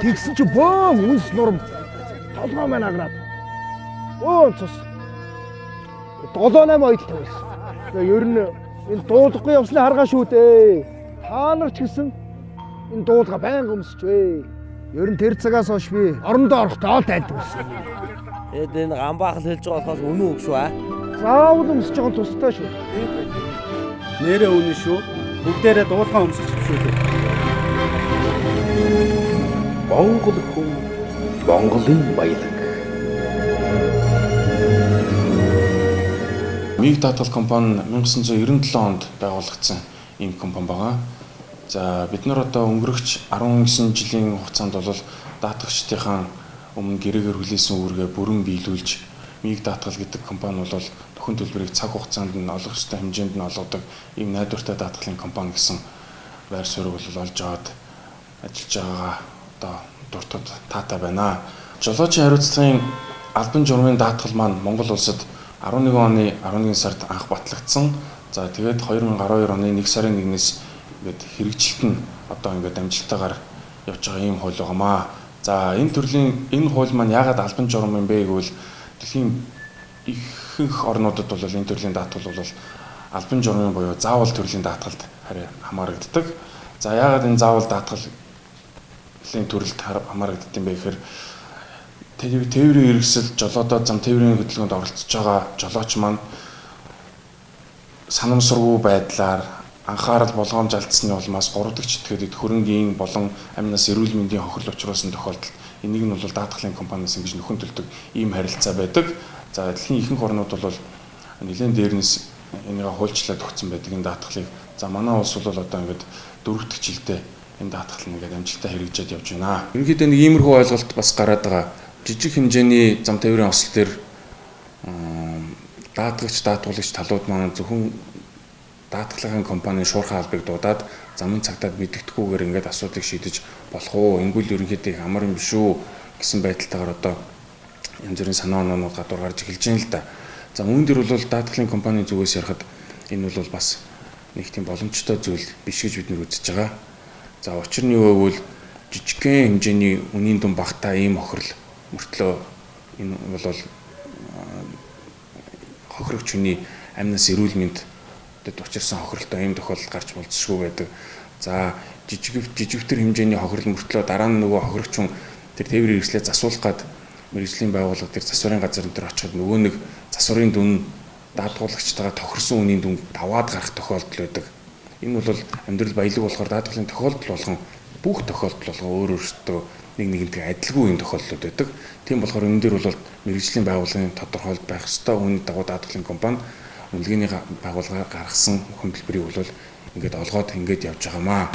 Тэгсэн чи бөөн үнс нурам толгой маань аграад. Өө цус. 7-8 ойл тавьсан. Тэгээ ер нь энэ дуулахгүй явсны харгаа шүү дээ. Та нар ч гэсэн энэ дуулга байнга өмсч вэ. Ер нь тэр цагаас хойш би орондоо орохдоо ол тайлдаг байсан. Эд энэ гамбаахал хэлж байгаа болохоос үнэн үг шүү аа. Заавал өмсөж байгаа тустай шүү. Нэрээ үнэн шүү. Бүгдээрээ дуулгаан өмсөж шүү дээ. Монгол хүн Монголын баялаг. Миг даатгал компани 1997 онд байгуулагдсан ийм компани байгаа. За бид нар одоо өнгөрөгч 19 жилийн хугацаанд бол даатгагчдынхаа өмнө гэрээгээр хүлээсэн үүргээ бүрэн биелүүлж Миг даатгал гэдэг компани бол нөхөн төлбөрийг цаг хугацаанд нь олох ёстой хэмжээнд нь олгодог ийм найдвартай даатгалын компани гэсэн байр суурийг бол олж аваад ажиллаж байгаагаа одоо дуртад таатай байна. Жолоочийн хариуцлагын албан журмын даатгал маань Монгол улсад 11 оны 11 сард анх батлагдсан. За тэгээд 2012 оны 1 сарын 1-ээс ингээд хэрэгжилт нь одоо ингээд амжилттайгаар явж байгаа ийм хууль байгаамаа. За энэ хууль маань яагаад албан журам юм бэ гэвэл дэлхийн ихэнх орнуудад бол энэ төрлийн даатгал бол албан журмын буюу заавал төрлийн даатгалд хамаарагддаг. За яагаад энэ заавал даатгал төрөлд хамаарагддаг юм бэ гэхээр тээврийн хэрэгсэл жолоодоо зам тээврийн хөдөлгөөнд оролцож байгаа жолооч маань санамсаргүй байдлаар анхаарал болгоомж алдсны улмаас 3 дахь читгээд хөрөнгийн болон амнаас эрүүл мэндийн хохирол учруулсан тохиолдолд энийг нь бол даатгалын компаниас ингэж нөхөн төлдөг ийм харилцаа байдаг. За дэлхийн ихэнх орнууд бол нэлээд дээрнээс энийг хуульчлаад өгсөн байдаг энэ даатгалыг. За манай улс бол одоо ингээд 4 дахь жилдээ энэ даатгал нэгээд амжилттай хэрэгжиж явж байна. Ерөнхийдөө нэг иймэрхүү ойлголт бас гараад байгаа. Жижиг хэмжээний зам тээврийн осол төр даатгагч даатгуулагч талууд маань зөвхөн даатгалын компанийн шуурхай албыг дуудаад замын цагтаад мэддэхгүйгээр ингээд асуудлыг шийдэж болох уу? Ингүүл ерөнхийдөө их амар юм биш үү гэсэн байдалтайгаар одоо янз бүрийн санаа оноонууд гадуур гарч эхэлж байна л да. За үүн дээр бол даатгалын компанийн зүгээс ярихад энэ бол бас нэг тийм боломжтой зүйл биш гэж бид нар үзэж байгаа. За учир нь юу гэвэл жижигхэн хэмжээний үнийн дүн багтаа ийм хохирол мөртлөө энэ бол хохирогч хүний амнаас эрүүл мэндэд учирсан хохиролтой ийм тохиолдол гарч болзошгүй байдаг. За жижигтэр хэмжээний хохирол мөртлөө дараа нь нөгөө хохирогч хүн тэр тээврийн хэрэгслээ засуулах гад мэргэжлийн байгууллага тэр засварын газар дээр очиход нөгөө нэг засварын дүн даатгуулагчтайгаа тохирсон үнийн дүн даваад гарах тохиолдол байдаг. Энэ бол амьдрал баялаг болохоор даатгалын тохиолдол болгон бүх тохиолдол болгон өөр өөртөө нэг нэгнтэй адилгүй юм тохиолдлууд байдаг. Тийм болохоор энэ дээр бол мэргэжлийн байгууллагын тодорхойлт байх ёстой. Үүний дагуу даатгалын компани үнэлгээний байгууллагаар гаргасан хөтөлбөрийг бол ингээд олгоод ингээд явж байгаамаа.